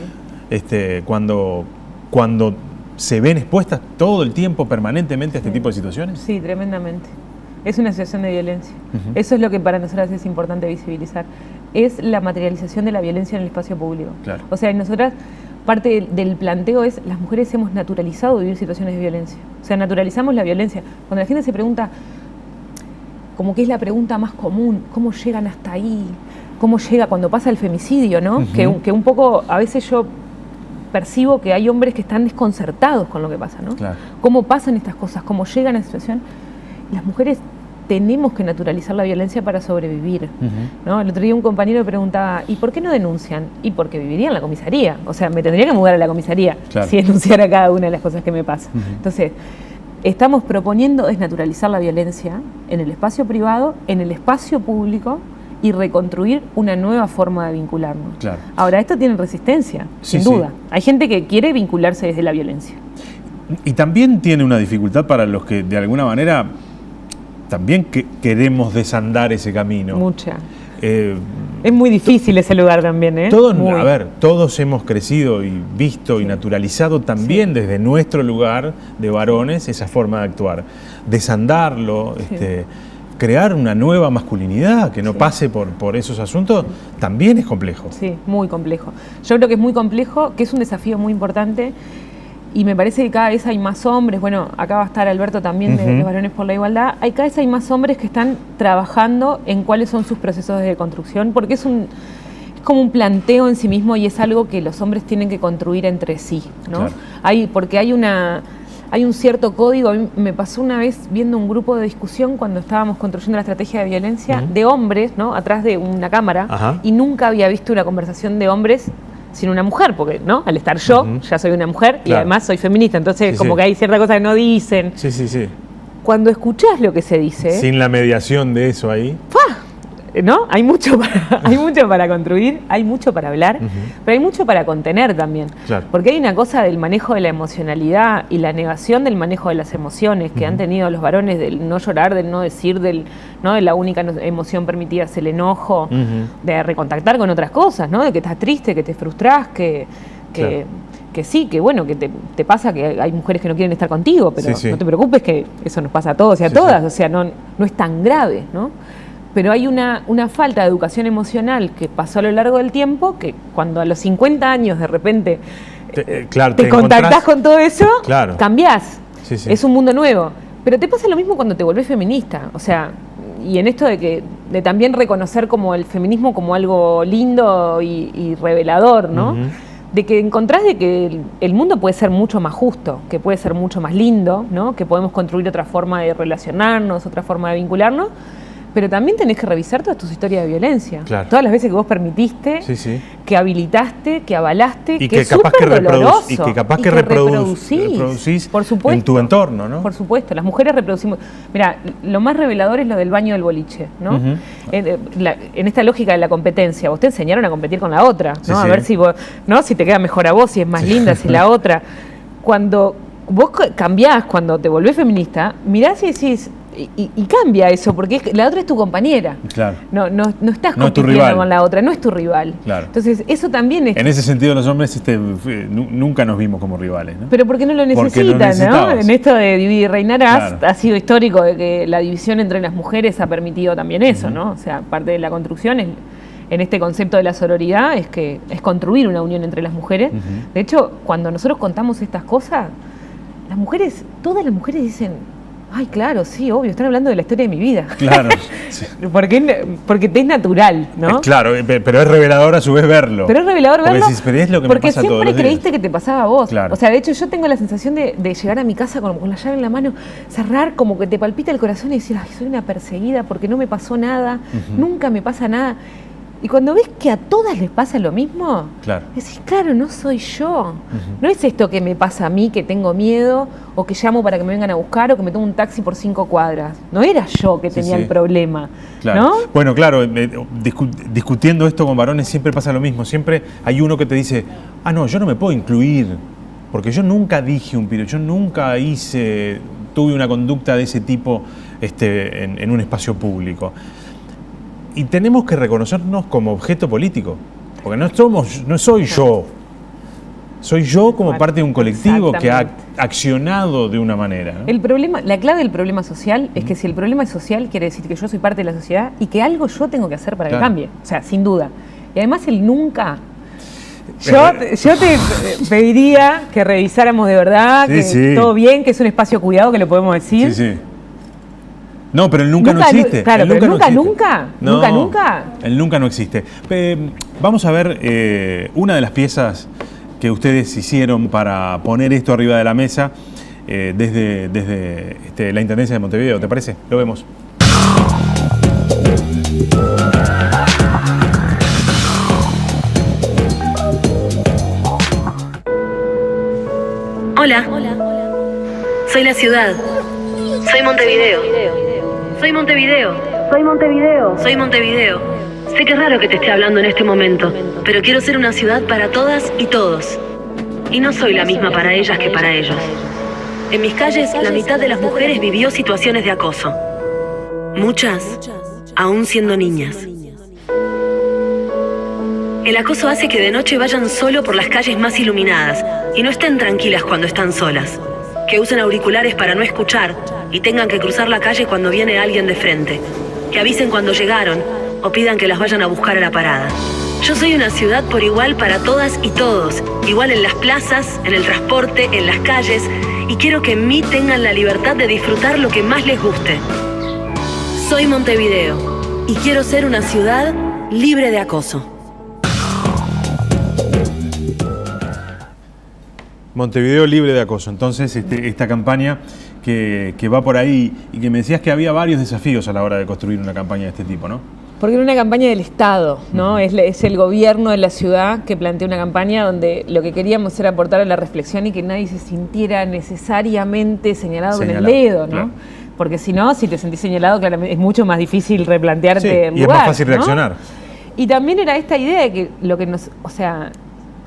cuando se ven expuestas todo el tiempo, permanentemente, a este tipo de situaciones. Sí, tremendamente. Es una situación de violencia. Eso es lo que para nosotras es importante visibilizar. Es la materialización de la violencia en el espacio público. Claro. O sea, nosotras, parte del planteo es, las mujeres hemos naturalizado vivir situaciones de violencia. O sea, naturalizamos la violencia. Cuando la gente se pregunta, como que es la pregunta más común, ¿cómo llegan hasta ahí? ¿Cómo llega cuando pasa el femicidio, no? Que un poco, a veces yo percibo que hay hombres que están desconcertados con lo que pasa, ¿no? Claro. ¿Cómo pasan estas cosas? ¿Cómo llegan a esa situación? Las mujeres tenemos que naturalizar la violencia para sobrevivir, ¿no? El otro día un compañero preguntaba, ¿y por qué no denuncian? Y porque viviría en la comisaría. O sea, me tendría que mudar a la comisaría Claro. si denunciara cada una de las cosas que me pasan. Entonces, estamos proponiendo desnaturalizar la violencia en el espacio privado, en el espacio público, y reconstruir una nueva forma de vincularnos. Claro. Ahora, esto tiene resistencia, Sí, sin sí. duda. Hay gente que quiere vincularse desde la violencia. Y también tiene una dificultad para los que de alguna manera también queremos desandar ese camino. Mucha. Eh, Es muy difícil ese lugar también, ¿eh? todos, Muy. a ver, todos hemos crecido y visto y naturalizado también desde nuestro lugar de varones esa forma de actuar. Desandarlo, crear una nueva masculinidad que no pase por esos asuntos, también es complejo. Sí, muy complejo. Yo creo que es muy complejo, que es un desafío muy importante y me parece que cada vez hay más hombres, bueno, acá va a estar Alberto también de Varones por la Igualdad, cada vez hay más hombres que están trabajando en cuáles son sus procesos de deconstrucción, porque es como un planteo en sí mismo y es algo que los hombres tienen que construir entre sí, ¿no? Claro. Porque hay hay un cierto código. A mí me pasó una vez viendo un grupo de discusión cuando estábamos construyendo la estrategia de violencia de hombres, ¿no? Atrás de una cámara, y nunca había visto una conversación de hombres sin una mujer, porque ¿no? Al estar yo, ya soy una mujer y además soy feminista, entonces como que hay cierta cosa que no dicen. Sí. Cuando escuchás lo que se dice... Sin la mediación de eso ahí... ¿no? Hay mucho para construir, hay mucho para hablar, pero hay mucho para contener también. Claro. Porque hay una cosa del manejo de la emocionalidad y la negación del manejo de las emociones que han tenido los varones, del no llorar, del no decir, ¿no? De la única emoción permitida es el enojo, de recontactar con otras cosas, ¿no? De que estás triste, que te frustrás, que sí, que bueno, que te pasa que hay mujeres que no quieren estar contigo, pero no te preocupes que eso nos pasa a todos y a todas, o sea, no es tan grave, ¿no? Pero hay una falta de educación emocional que pasó a lo largo del tiempo, que cuando a los 50 años de repente te contactás con todo eso, cambiás. Es un mundo nuevo. Pero te pasa lo mismo cuando te volvés feminista. O sea, y en esto de también reconocer como el feminismo como algo lindo y revelador, ¿no? De que encontrás de que el mundo puede ser mucho más justo, que puede ser mucho más lindo, ¿no? Que podemos construir otra forma de relacionarnos, otra forma de vincularnos. Pero también tenés que revisar todas tus historias de violencia. Claro. Todas las veces que vos permitiste, que habilitaste, que avalaste, y que es capaz que doloroso. Y que capaz que reproducís por supuesto, en tu entorno, ¿no? Por supuesto, las mujeres reproducimos. Mira, lo más revelador es lo del baño del boliche, ¿no? En esta lógica de la competencia, vos te enseñaron a competir con la otra, ¿no? A ver si vos, ¿no? Si te queda mejor a vos, si es más linda, si la otra. Cuando vos cambiás, cuando te volvés feminista, mirás y decís... Y cambia eso, porque la otra es tu compañera. Claro. No estás compitiendo con la otra, no es tu rival. Claro. Entonces, eso también es... En ese sentido, los hombres nunca nos vimos como rivales, ¿no? Pero porque no lo necesitan, ¿no? En esto de dividir y reinar ha sido histórico de que la división entre las mujeres ha permitido también eso, ¿no? O sea, parte de la construcción en este concepto de la sororidad es construir una unión entre las mujeres. De hecho, cuando nosotros contamos estas cosas, todas las mujeres dicen... Ay, claro, sí, obvio, están hablando de la historia de mi vida. Claro. Sí. Porque te es natural, ¿no? Claro, pero es revelador a su vez verlo. Pero es revelador verlo pero es lo que porque me pasa todos los días. siempre creíste que te pasaba a vos. Claro. O sea, de hecho, yo tengo la sensación de llegar a mi casa con la llave en la mano, cerrar, como que te palpita el corazón y decir, ay, soy una perseguida porque no me pasó nada, nunca me pasa nada. Y cuando ves que a todas les pasa lo mismo, decís, claro, no soy yo. No es esto que me pasa a mí, que tengo miedo, o que llamo para que me vengan a buscar, o que me tomo un taxi por 5 cuadras. No era yo que tenía el problema, ¿no? Bueno, claro, discutiendo esto con varones siempre pasa lo mismo. Siempre hay uno que te dice, no, yo no me puedo incluir, porque yo nunca dije un piropo, yo nunca tuve una conducta de ese tipo en un espacio público. Y tenemos que reconocernos como objeto político, porque no soy yo. Soy yo como parte de un colectivo que ha accionado de una manera, ¿no? La clave del problema social es que si el problema es social, quiere decir que yo soy parte de la sociedad y que algo yo tengo que hacer para que cambie. O sea, sin duda. Y además el nunca... Yo te pediría que revisáramos de verdad, todo bien, que es un espacio cuidado, que lo podemos decir. Sí. No, pero el nunca no existe. Claro, pero nunca. El nunca no existe. Vamos a ver una de las piezas que ustedes hicieron para poner esto arriba de la mesa desde la Intendencia de Montevideo. ¿Te parece? Lo vemos. Hola. Soy la ciudad. Soy Montevideo. Soy Montevideo. Soy Montevideo. Soy Montevideo. Sé que es raro que te esté hablando en este momento, pero quiero ser una ciudad para todas y todos. Y no soy la misma para ellas que para ellos. En mis calles, la mitad de las mujeres vivió situaciones de acoso. Muchas, aún siendo niñas. El acoso hace que de noche vayan solo por las calles más iluminadas y no estén tranquilas cuando están solas. Que usen auriculares para no escuchar y tengan que cruzar la calle cuando viene alguien de frente. Que avisen cuando llegaron o pidan que las vayan a buscar a la parada. Yo soy una ciudad por igual para todas y todos, igual en las plazas, en el transporte, en las calles, y quiero que en mí tengan la libertad de disfrutar lo que más les guste. Soy Montevideo y quiero ser una ciudad libre de acoso. Montevideo libre de acoso. Entonces, esta campaña que va por ahí y que me decías que había varios desafíos a la hora de construir una campaña de este tipo, ¿no? Porque era una campaña del Estado, ¿no? Es el gobierno de la ciudad que plantea una campaña donde lo que queríamos era aportar a la reflexión y que nadie se sintiera necesariamente señalado con el dedo, ¿no? Claro. Porque si no, si te sentís señalado, claramente es mucho más difícil replantearte el lugar, y es más fácil reaccionar. Y también era esta idea de que lo que nos, o sea,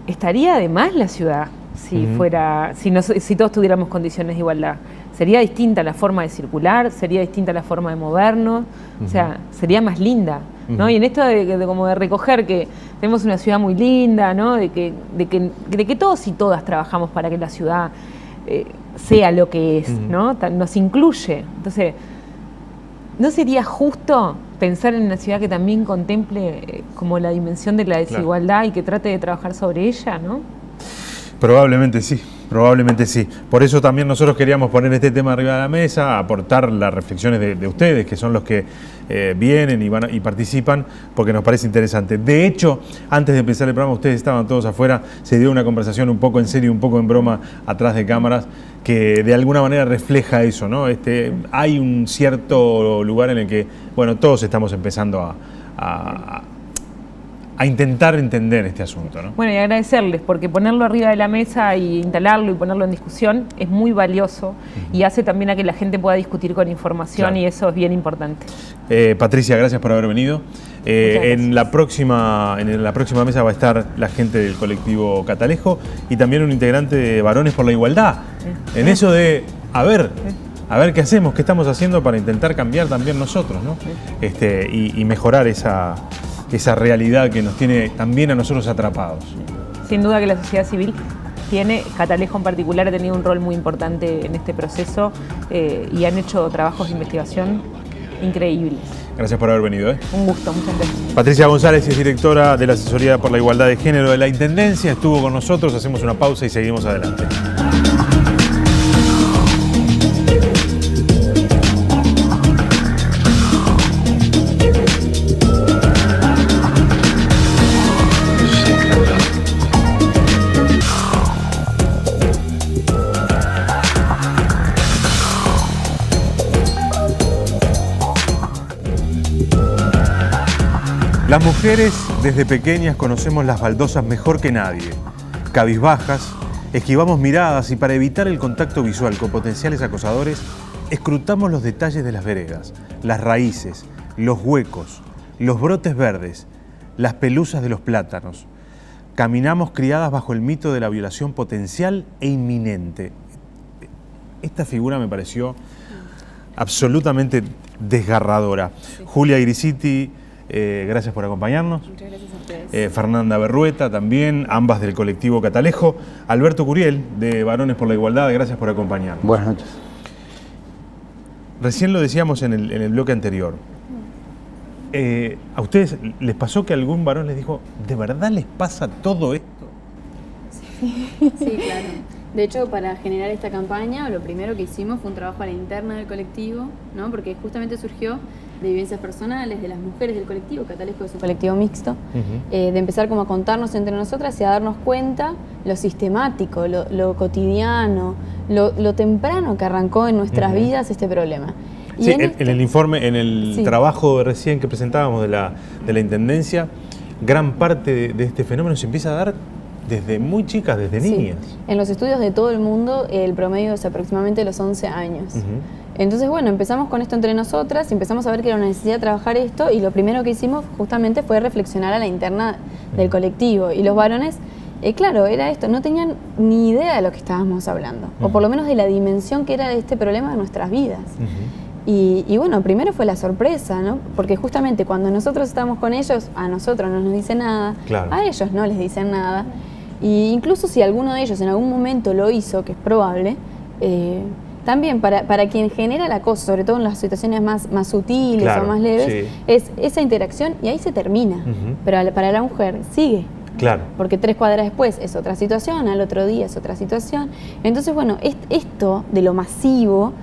estaría de más la ciudad si fuera, si todos tuviéramos condiciones de igualdad. Sería distinta la forma de circular, sería distinta la forma de movernos, o sea, sería más linda, ¿no? Y en esto como de recoger que tenemos una ciudad muy linda, ¿no? De que todos y todas trabajamos para que la ciudad sea lo que es, ¿no? Nos incluye. Entonces, ¿no sería justo pensar en una ciudad que también contemple como la dimensión de la desigualdad y que trate de trabajar sobre ella, ¿no? Probablemente sí, probablemente sí. Por eso también nosotros queríamos poner este tema arriba de la mesa, aportar las reflexiones de ustedes, que son los que vienen y participan, porque nos parece interesante. De hecho, antes de empezar el programa, ustedes estaban todos afuera, se dio una conversación un poco en serio, un poco en broma, atrás de cámaras, que de alguna manera refleja eso, ¿no? Hay un cierto lugar en el que, bueno, todos estamos empezando a intentar entender este asunto, ¿no? Bueno, y agradecerles, porque ponerlo arriba de la mesa y instalarlo y ponerlo en discusión es muy valioso y hace también a que la gente pueda discutir con información, y eso es bien importante. Patricia, gracias por haber venido. En la próxima mesa va a estar la gente del colectivo Catalejo y también un integrante de Varones por la Igualdad. En eso de, a ver qué hacemos, qué estamos haciendo para intentar cambiar también nosotros, ¿no? Y mejorar esa realidad que nos tiene también a nosotros atrapados. Sin duda que la sociedad civil Catalejo en particular ha tenido un rol muy importante en este proceso y han hecho trabajos de investigación increíbles. Gracias por haber venido. Un gusto, muchas gracias. Patricia González es directora de la Asesoría por la Igualdad de Género de la Intendencia, estuvo con nosotros, hacemos una pausa y seguimos adelante. Las mujeres desde pequeñas conocemos las baldosas mejor que nadie. Cabizbajas, esquivamos miradas y para evitar el contacto visual con potenciales acosadores, escrutamos los detalles de las veredas, las raíces, los huecos, los brotes verdes, las pelusas de los plátanos. Caminamos criadas bajo el mito de la violación potencial e inminente. Esta figura me pareció absolutamente desgarradora. Sí. Julia Grisiti, gracias por acompañarnos. Muchas gracias a ustedes. Fernanda Berrueta también, ambas del colectivo Catalejo. Alberto Curiel, de Varones por la Igualdad, gracias por acompañarnos. Buenas noches. Recién lo decíamos en el bloque anterior. ¿A ustedes les pasó que algún varón les dijo, ¿de verdad les pasa todo esto? Sí, claro. De hecho, para generar esta campaña, lo primero que hicimos fue un trabajo a la interna del colectivo, ¿no? Porque justamente surgió de vivencias personales de las mujeres del colectivo. Catalejo es un colectivo mixto, de empezar como a contarnos entre nosotras y a darnos cuenta lo sistemático, lo cotidiano, lo temprano que arrancó en nuestras vidas este problema. Sí, en el informe, en el trabajo recién que presentábamos de la Intendencia, gran parte de este fenómeno se empieza a dar desde muy chicas, desde niñas. En los estudios de todo el mundo, el promedio es aproximadamente los 11 años. Entonces, bueno, empezamos con esto entre nosotras, empezamos a ver que era una necesidad trabajar esto y lo primero que hicimos justamente fue reflexionar a la interna del colectivo. Y los varones, claro, era esto, no tenían ni idea de lo que estábamos hablando, o por lo menos de la dimensión que era este problema de nuestras vidas. Y bueno, primero fue la sorpresa, ¿no? Porque justamente cuando nosotros estamos con ellos, a nosotros no nos dicen nada, a ellos no les dicen nada. Y incluso si alguno de ellos en algún momento lo hizo, que es probable, también para quien genera el acoso, sobre todo en las situaciones más sutiles o más leves, es esa interacción y ahí se termina. Pero para la mujer sigue. Porque 3 cuadras después es otra situación, al otro día es otra situación. Entonces, bueno, esto de lo masivo,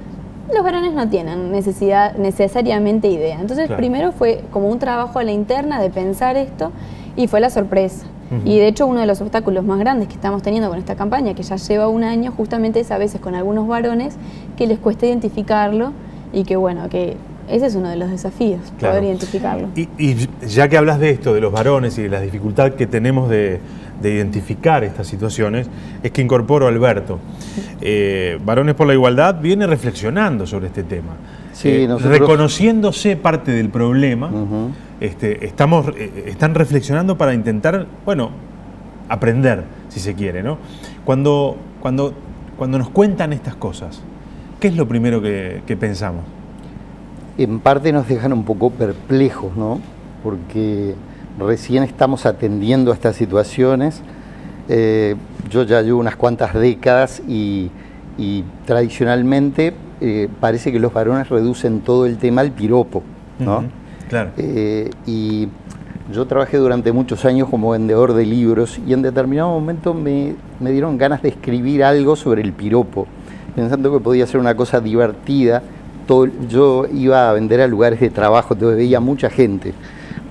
los varones no tienen necesariamente idea. Entonces, primero fue como un trabajo a la interna de pensar esto y fue la sorpresa. Y de hecho uno de los obstáculos más grandes que estamos teniendo con esta campaña, que ya lleva un año, justamente es a veces con algunos varones que les cuesta identificarlo y que bueno, que ese es uno de los desafíos, Claro. poder identificarlo. Y ya que hablas de esto, de los varones y de la dificultad que tenemos de identificar estas situaciones, es que incorporo a Alberto. Varones por la Igualdad viene reflexionando sobre este tema. Sí, nosotros... Reconociéndose parte del problema, están reflexionando para intentar, bueno, aprender, si se quiere, ¿no? Cuando nos cuentan estas cosas, ¿qué es lo primero que pensamos? En parte nos dejan un poco perplejos, ¿no? Porque recién estamos atendiendo a estas situaciones. Yo ya llevo unas cuantas décadas y tradicionalmente parece que los varones reducen todo el tema al piropo, ¿no? Claro. Y yo trabajé durante muchos años como vendedor de libros y en determinado momento me dieron ganas de escribir algo sobre el piropo, pensando que podía ser una cosa divertida. Yo iba a vender a lugares de trabajo, entonces veía mucha gente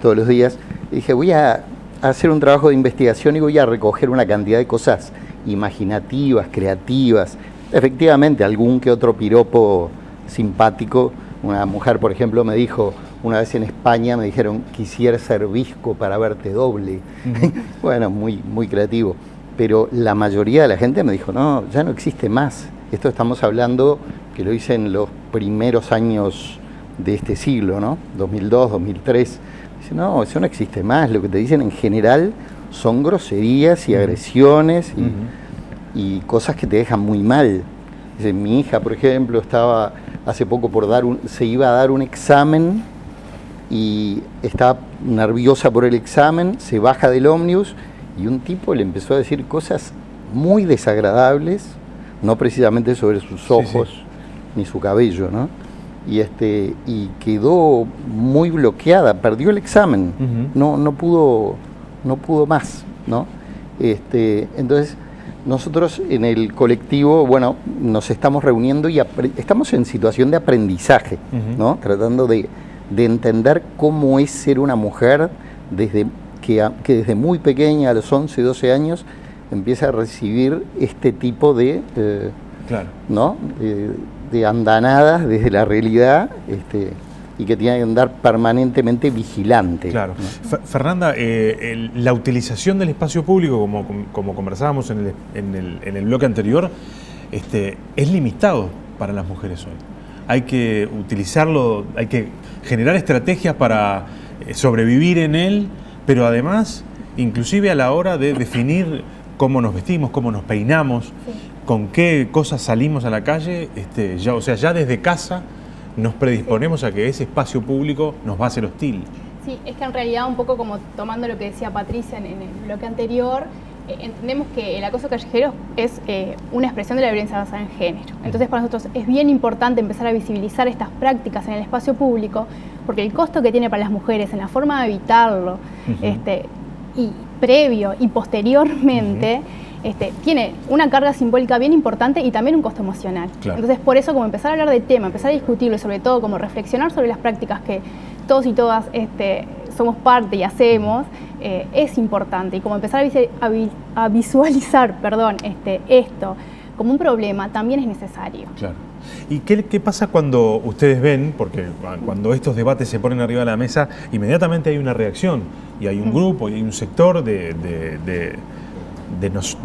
todos los días. Y dije, voy a hacer un trabajo de investigación y voy a recoger una cantidad de cosas imaginativas, creativas. Efectivamente, algún que otro piropo simpático. Una mujer, por ejemplo, me dijo, una vez en España me dijeron, quisiera ser visco para verte doble. Bueno, muy, muy creativo. Pero la mayoría de la gente me dijo, no, ya no existe más. Esto estamos hablando que lo hice en los primeros años de este siglo, ¿no? 2002, 2003. Dice, no, eso no existe más. Lo que te dicen en general son groserías y agresiones y cosas que te dejan muy mal. Dice, mi hija, por ejemplo, estaba hace poco se iba a dar un examen y estaba nerviosa por el examen, se baja del ómnibus y un tipo le empezó a decir cosas muy desagradables, no precisamente sobre sus ojos ni su cabello, ¿no? Y quedó muy bloqueada, perdió el examen, no pudo más, ¿no? Entonces nosotros en el colectivo, bueno, nos estamos reuniendo y estamos en situación de aprendizaje, ¿no? Tratando de entender cómo es ser una mujer que desde muy pequeña, a los 11, 12 años, empieza a recibir este tipo de, ¿no? de andanadas desde la realidad y que tiene que andar permanentemente vigilante. Claro. ¿No? Fernanda, la utilización del espacio público, como conversábamos en el bloque anterior, es limitado para las mujeres hoy. Hay que utilizarlo, hay que generar estrategias para sobrevivir en él, pero además, inclusive a la hora de definir cómo nos vestimos, cómo nos peinamos, con qué cosas salimos a la calle, ya desde casa nos predisponemos a que ese espacio público nos va a ser hostil. Sí, es que en realidad un poco como tomando lo que decía Patricia en el bloque anterior, entendemos que el acoso callejero es una expresión de la violencia basada en género. Entonces para nosotros es bien importante empezar a visibilizar estas prácticas en el espacio público, porque el costo que tiene para las mujeres en la forma de evitarlo, y previo y posteriormente, tiene una carga simbólica bien importante y también un costo emocional. Claro. Entonces, por eso, como empezar a hablar del tema, empezar a discutirlo y sobre todo como reflexionar sobre las prácticas que todos y todas somos parte y hacemos, es importante. Y como empezar a visualizar esto como un problema también es necesario. Claro. ¿Y qué pasa cuando ustedes ven, porque cuando estos debates se ponen arriba de la mesa, inmediatamente hay una reacción y hay un grupo y hay un sector de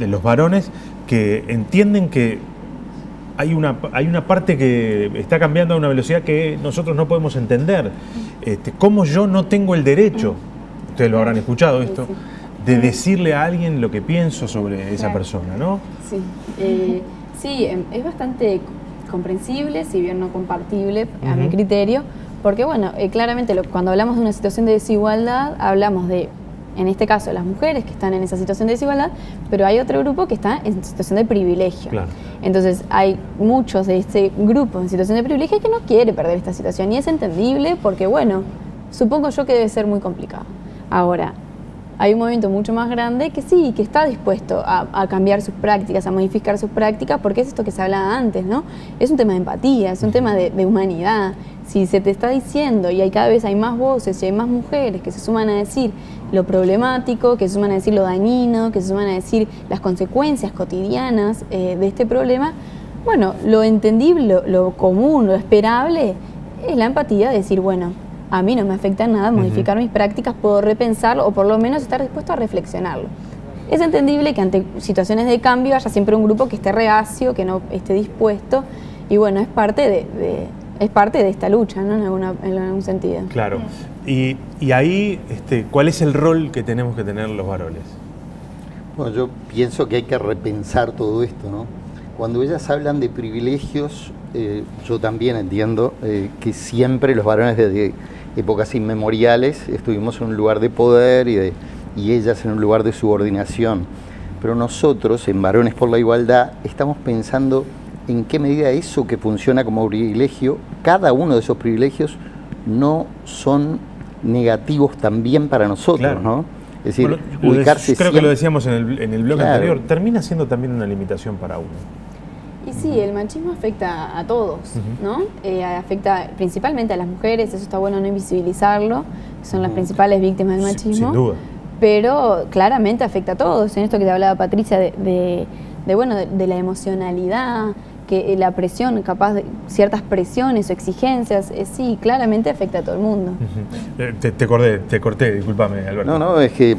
los varones que entienden que hay una parte que está cambiando a una velocidad que nosotros no podemos entender? ¿Cómo yo no tengo el derecho, ustedes lo habrán escuchado esto, de decirle a alguien lo que pienso sobre esa persona, ¿no? Sí, es bastante comprensible, si bien no compartible a mi criterio, porque bueno, claramente cuando hablamos de una situación de desigualdad, hablamos de, en este caso, las mujeres que están en esa situación de desigualdad, pero hay otro grupo que está en situación de privilegio. Claro. Entonces hay muchos de este grupo en situación de privilegio que no quiere perder esta situación y es entendible porque, bueno, supongo yo que debe ser muy complicado. Ahora, hay un movimiento mucho más grande que sí, que está dispuesto a cambiar sus prácticas, a modificar sus prácticas, porque es esto que se hablaba antes, ¿no? Es un tema de empatía, es un tema de humanidad. Si se te está diciendo, y cada vez hay más voces y hay más mujeres que se suman a decir lo problemático, que se suman a decir lo dañino, que se suman a decir las consecuencias cotidianas de este problema, bueno, lo entendible, lo común, lo esperable, es la empatía de decir, bueno, a mí no me afecta nada modificar mis prácticas, puedo repensarlo o por lo menos estar dispuesto a reflexionarlo. Es entendible que ante situaciones de cambio haya siempre un grupo que esté reacio, que no esté dispuesto, y bueno, es parte de esta lucha, ¿no? En algún sentido. Claro. Y ahí, ¿cuál es el rol que tenemos que tener los varones? Bueno, yo pienso que hay que repensar todo esto, ¿no? Cuando ellas hablan de privilegios, yo también entiendo que siempre los varones desde épocas inmemoriales estuvimos en un lugar de poder y ellas en un lugar de subordinación. Pero nosotros, en Varones por la Igualdad, estamos pensando en qué medida eso que funciona como privilegio, cada uno de esos privilegios no son negativos también para nosotros, claro, ¿no? Es decir, bueno, ubicarse creo siempre, que lo decíamos en el bloque claro, anterior, termina siendo también una limitación para uno. Y sí, el machismo afecta a todos, ¿no? Afecta principalmente a las mujeres, eso está bueno no invisibilizarlo, que son las principales víctimas del machismo. Sin duda. Pero claramente afecta a todos. En esto que te hablaba Patricia de la emocionalidad, que la presión, capaz de ciertas presiones o exigencias, sí, claramente afecta a todo el mundo. Te corté, discúlpame, Alberto. No, es que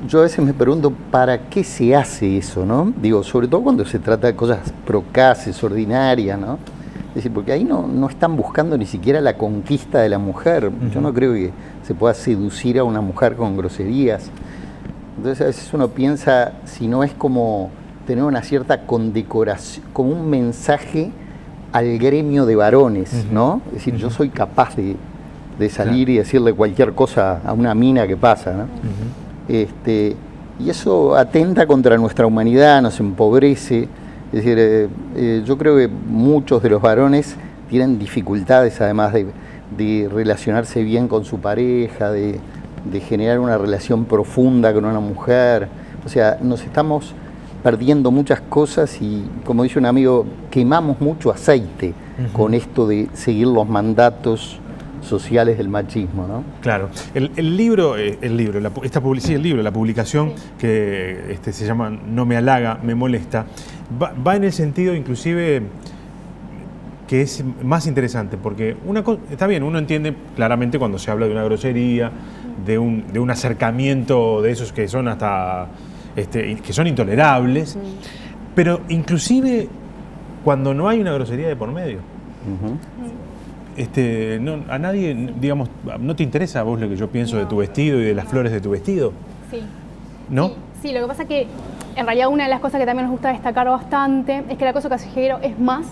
yo a veces me pregunto para qué se hace eso, ¿no? Digo, sobre todo cuando se trata de cosas procaces, ordinarias, ¿no? Es decir, porque ahí no están buscando ni siquiera la conquista de la mujer. Yo no creo que se pueda seducir a una mujer con groserías. Entonces a veces uno piensa si no es como tener una cierta condecoración, como un mensaje al gremio de varones, ¿no? Es decir, yo soy capaz de salir y decirle cualquier cosa a una mina que pasa, ¿no? Y eso atenta contra nuestra humanidad, nos empobrece. Es decir, yo creo que muchos de los varones tienen dificultades, además de relacionarse bien con su pareja, de generar una relación profunda con una mujer. O sea, nos estamos perdiendo muchas cosas y, como dice un amigo, quemamos mucho aceite con esto de seguir los mandatos sociales del machismo, ¿no? Claro. La publicación que se llama No me halaga, me molesta, va en el sentido inclusive que es más interesante, porque está bien, uno entiende claramente cuando se habla de una grosería, de un acercamiento de esos que son hasta que son intolerables, pero inclusive cuando no hay una grosería de por medio. A nadie, digamos, no te interesa a vos lo que yo pienso de tu vestido y de las flores de tu vestido. Sí. ¿No? Sí, lo que pasa es que en realidad una de las cosas que también nos gusta destacar bastante es que el acoso callejero es más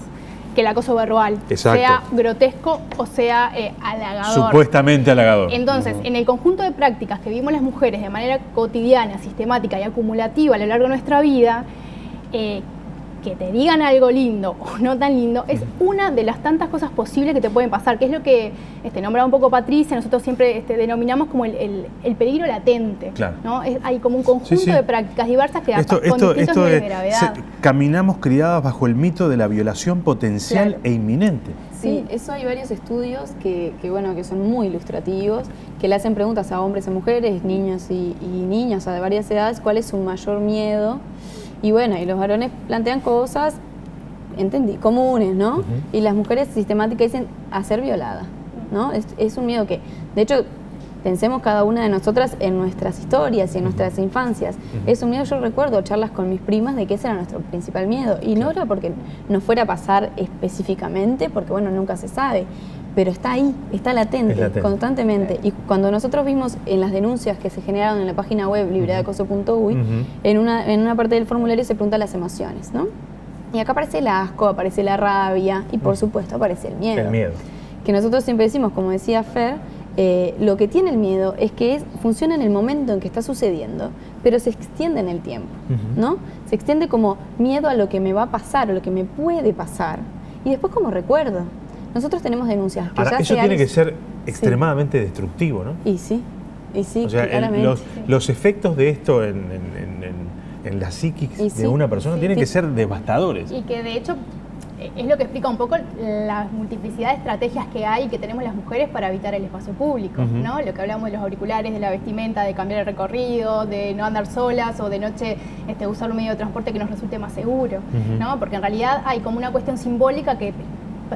que el acoso verbal, exacto, sea grotesco o sea halagador. Supuestamente halagador. Entonces, en el conjunto de prácticas que vivimos las mujeres de manera cotidiana, sistemática y acumulativa a lo largo de nuestra vida, que te digan algo lindo o no tan lindo es una de las tantas cosas posibles que te pueden pasar, que es lo que nombraba un poco Patricia, nosotros siempre denominamos como el peligro latente. Claro. ¿No? Hay como un conjunto de prácticas diversas que con distintos niveles de gravedad. Caminamos criadas bajo el mito de la violación potencial, claro, e inminente. Sí, eso hay varios estudios que son muy ilustrativos, que le hacen preguntas a hombres y mujeres, niños y niñas, de varias edades, cuál es su mayor miedo. Y bueno, y los varones plantean cosas, comunes, ¿no? Y las mujeres sistemáticamente dicen a ser violada, ¿no? Es un miedo que, de hecho, pensemos cada una de nosotras en nuestras historias y en nuestras infancias. Es un miedo, yo recuerdo charlas con mis primas de que ese era nuestro principal miedo. Y no era porque nos fuera a pasar específicamente, porque bueno, nunca se sabe. Pero está ahí, está latente, constantemente. Y cuando nosotros vimos en las denuncias que se generaron en la página web libredeacoso.uy, en una parte del formulario se preguntan las emociones, ¿no? Y acá aparece el asco, aparece la rabia y por supuesto aparece el miedo. El miedo. Que nosotros siempre decimos, como decía Fer, lo que tiene el miedo es que funciona en el momento en que está sucediendo, pero se extiende en el tiempo, ¿no? Se extiende como miedo a lo que me va a pasar, a lo que me puede pasar. Y después como recuerdo. Nosotros tenemos denuncias. Ahora, eso tiene que ser extremadamente destructivo, ¿no? Y sí. Y sí, o sea, claramente. los efectos de esto en la psiquis de una persona tienen que ser devastadores. Y que de hecho es lo que explica un poco la multiplicidad de estrategias que hay y que tenemos las mujeres para evitar el espacio público, ¿no? Lo que hablamos de los auriculares, de la vestimenta, de cambiar el recorrido, de no andar solas o de noche usar un medio de transporte que nos resulte más seguro, ¿no? Porque en realidad hay como una cuestión simbólica que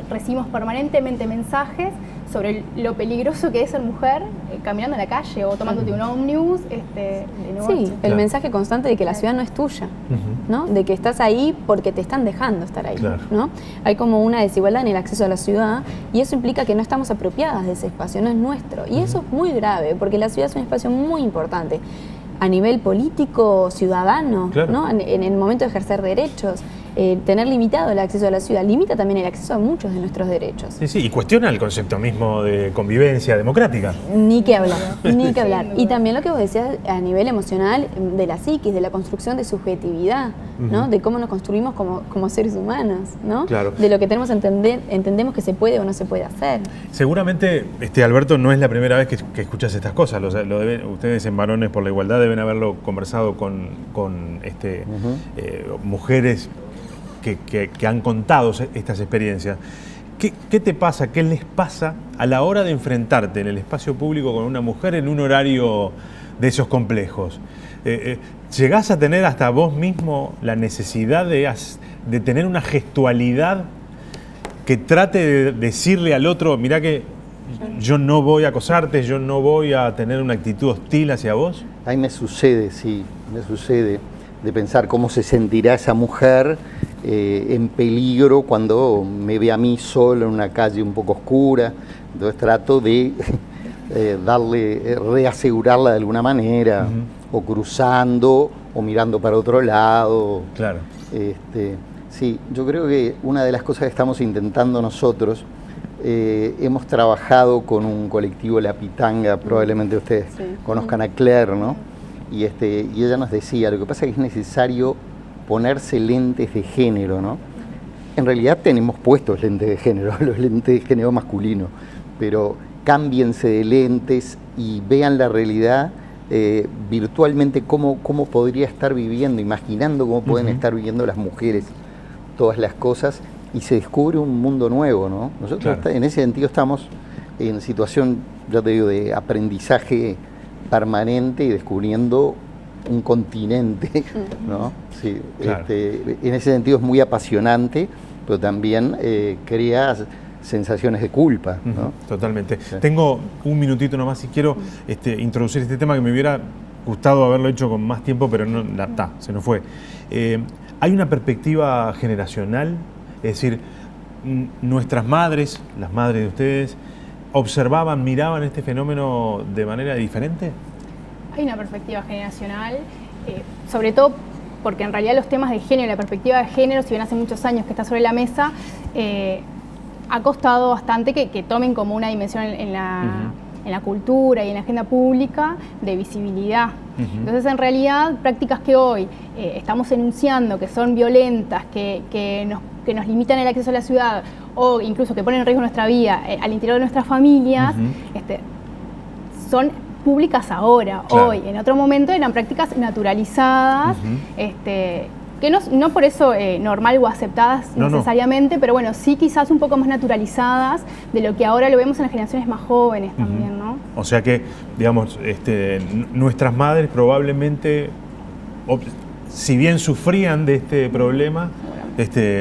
recibimos permanentemente mensajes sobre lo peligroso que es ser mujer caminando en la calle o tomándote un ómnibus de noche. Sí, el mensaje constante de que la ciudad no es tuya, ¿no? De que estás ahí porque te están dejando estar ahí, ¿no? Hay como una desigualdad en el acceso a la ciudad y eso implica que no estamos apropiadas de ese espacio, no es nuestro. Y eso es muy grave porque la ciudad es un espacio muy importante a nivel político, ciudadano, ¿no? En el momento de ejercer derechos. Tener limitado el acceso a la ciudad limita también el acceso a muchos de nuestros derechos. Sí, sí, y cuestiona el concepto mismo de convivencia democrática. Ni que hablar, ni que hablar. Y también lo que vos decías a nivel emocional de la psiquis, de la construcción de subjetividad, ¿no? De cómo nos construimos como seres humanos, ¿no? Claro. De lo que tenemos entendemos que se puede o no se puede hacer. Seguramente, Alberto, no es la primera vez que escuchas estas cosas. Ustedes en Varones por la Igualdad deben haberlo conversado con mujeres que han contado estas experiencias. ¿Qué te pasa? ¿Qué les pasa a la hora de enfrentarte en el espacio público con una mujer en un horario de esos complejos? ¿Llegás a tener hasta vos mismo la necesidad de tener una gestualidad que trate de decirle al otro, mirá que yo no voy a acosarte, yo no voy a tener una actitud hostil hacia vos? A mí me sucede, sí, me sucede de pensar cómo se sentirá esa mujer en peligro cuando me ve a mí solo en una calle un poco oscura. Entonces trato de reasegurarla de alguna manera, o cruzando, o mirando para otro lado. Claro. Sí, yo creo que una de las cosas que estamos intentando nosotros, hemos trabajado con un colectivo, La Pitanga, probablemente ustedes conozcan a Claire, ¿no? Y ella nos decía, lo que pasa es que es necesario ponerse lentes de género, ¿no? En realidad tenemos puestos lentes de género, los lentes de género masculino, pero cámbiense de lentes y vean la realidad virtualmente, cómo podría estar viviendo, imaginando cómo pueden estar viviendo las mujeres todas las cosas, y se descubre un mundo nuevo, ¿no? Nosotros en ese sentido estamos en situación, ya te digo, de aprendizaje permanente y descubriendo un continente, ¿no? Sí, claro. En ese sentido es muy apasionante, pero también crea sensaciones de culpa, ¿no? Totalmente. Sí. Tengo un minutito nomás y quiero introducir este tema que me hubiera gustado haberlo hecho con más tiempo, pero no, se nos fue. Hay una perspectiva generacional, es decir, nuestras madres, las madres de ustedes, observaban, miraban este fenómeno de manera diferente. Hay una perspectiva generacional, sobre todo porque en realidad los temas de género, la perspectiva de género, si bien hace muchos años que está sobre la mesa, ha costado bastante que tomen como una dimensión en la cultura y en la agenda pública de visibilidad. Entonces, en realidad, prácticas que hoy estamos enunciando, que son violentas, que nos limitan el acceso a la ciudad o incluso que ponen en riesgo nuestra vida al interior de nuestras familias, son públicas ahora, hoy. En otro momento eran prácticas naturalizadas, que no por eso normal o aceptadas necesariamente, pero bueno, sí quizás un poco más naturalizadas de lo que ahora lo vemos en las generaciones más jóvenes también, ¿no? O sea que, digamos, nuestras madres probablemente, si bien sufrían de este problema,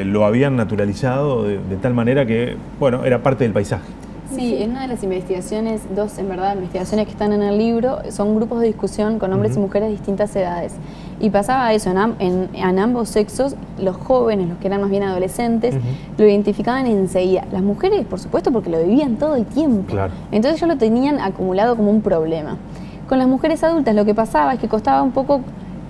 lo habían naturalizado de tal manera que, bueno, era parte del paisaje. Sí, en una de las investigaciones, investigaciones que están en el libro, son grupos de discusión con hombres y mujeres de distintas edades. Y pasaba eso, en ambos sexos, los jóvenes, los que eran más bien adolescentes, lo identificaban enseguida. Las mujeres, por supuesto, porque lo vivían todo el tiempo. Claro. Entonces ellos lo tenían acumulado como un problema. Con las mujeres adultas lo que pasaba es que costaba un poco.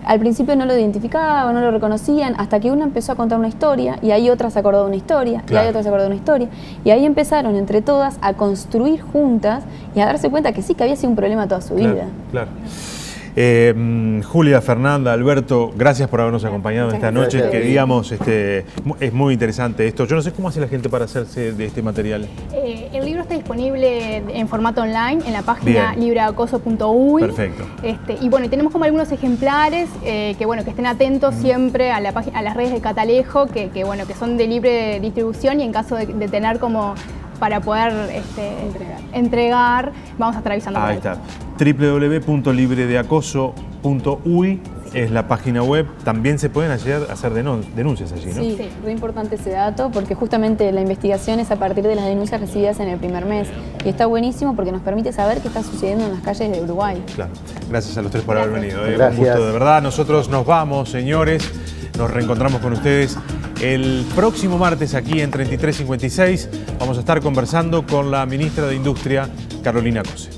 Al principio no lo identificaban, no lo reconocían, hasta que una empezó a contar una historia, y ahí otra se acordó de una historia, y ahí otra se acordó de una historia, y ahí empezaron entre todas a construir juntas y a darse cuenta que sí, que había sido un problema toda su vida. Claro. Julia, Fernanda, Alberto, gracias por habernos acompañado esta noche. Gracias. Queríamos, es muy interesante esto. Yo no sé cómo hace la gente para hacerse de este material. El libro está disponible en formato online en la página Bien. libreacoso.uy. Perfecto. Y bueno, tenemos como algunos ejemplares que estén atentos siempre a las redes de Catalejo, que son de libre distribución, y en caso de tener como para poder entregar, vamos a estar avisando. Ahí está. www.libredeacoso.uy es la página web. También se pueden hacer denuncias allí, ¿no? Sí, muy importante ese dato, porque justamente la investigación es a partir de las denuncias recibidas en el primer mes. Y está buenísimo porque nos permite saber qué está sucediendo en las calles de Uruguay. Claro. Gracias a los tres por haber venido. Gracias. Un gusto, de verdad. Nosotros nos vamos, señores. Nos reencontramos con ustedes el próximo martes aquí en 3356. Vamos a estar conversando con la ministra de Industria, Carolina Cose.